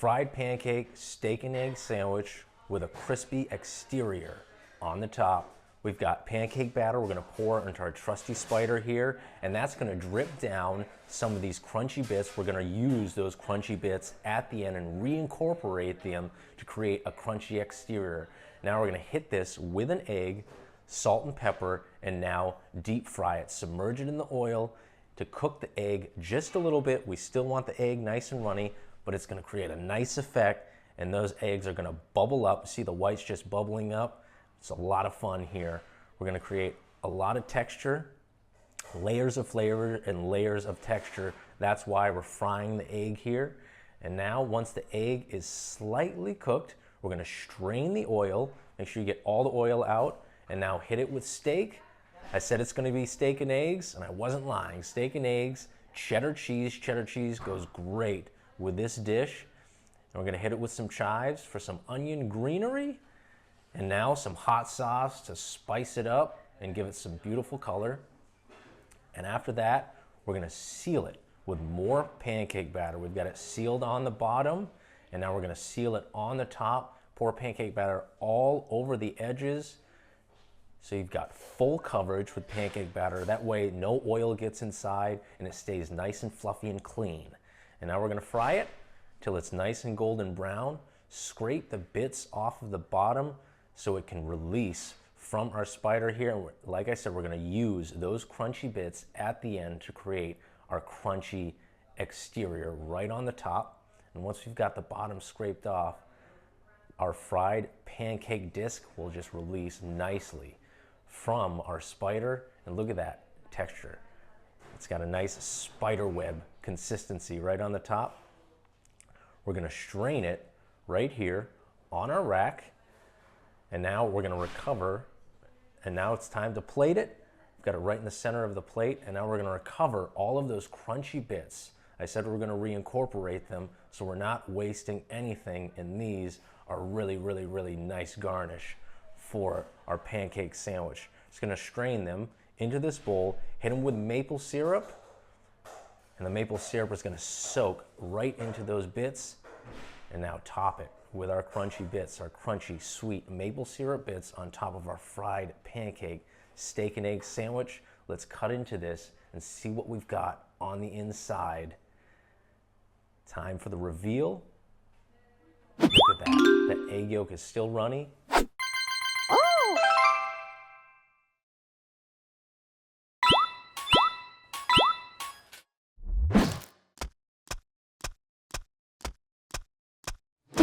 fried pancake, steak and egg sandwich with a crispy exterior on the top. We've got pancake batter we're gonna pour into our trusty spider here, and that's gonna drip down some of these crunchy bits. We're gonna use those crunchy bits at the end and reincorporate them to create a crunchy exterior. Now we're gonna hit this with an egg, salt and pepper, and now deep fry it. Submerge it in the oil to cook the egg just a little bit. We still want the egg nice and runny, but it's gonna create a nice effect, and those eggs are gonna bubble up. See the whites just bubbling up? It's a lot of fun here. We're gonna create a lot of texture, layers of flavor and layers of texture. That's why we're frying the egg here. And now once the egg is slightly cooked, we're gonna strain the oil. Make sure you get all the oil out, and now hit it with steak. I said it's gonna be steak and eggs, and I wasn't lying. Steak and eggs, cheddar cheese. Cheddar cheese goes great with this dish. And we're gonna hit it with some chives for some onion greenery. And now some hot sauce to spice it up and give it some beautiful color. And after that, we're gonna seal it with more pancake batter. We've got it sealed on the bottom, and now we're gonna seal it on the top. Pour pancake batter all over the edges. So you've got full coverage with pancake batter. That way no oil gets inside and it stays nice and fluffy and clean. And now we're gonna fry it till it's nice and golden brown. Scrape the bits off of the bottom so it can release from our spider here. And like I said, we're gonna use those crunchy bits at the end to create our crunchy exterior right on the top. And once we've got the bottom scraped off, our fried pancake disc will just release nicely from our spider. And look at that texture. It's got a nice spider web consistency right on the top. We're gonna strain it right here on our rack. And now we're gonna recover, and now it's time to plate it. We've got it right in the center of the plate, and now we're gonna recover all of those crunchy bits. I said we're gonna reincorporate them, so we're not wasting anything, and these are really, really, really nice garnish for our pancake sandwich. Just gonna strain them into this bowl, hit them with maple syrup, and the maple syrup is gonna soak right into those bits, and now top it with our crunchy bits, our crunchy, sweet maple syrup bits on top of our fried pancake steak and egg sandwich. Let's cut into this and see what we've got on the inside. Time for the reveal. Look at that. That egg yolk is still runny.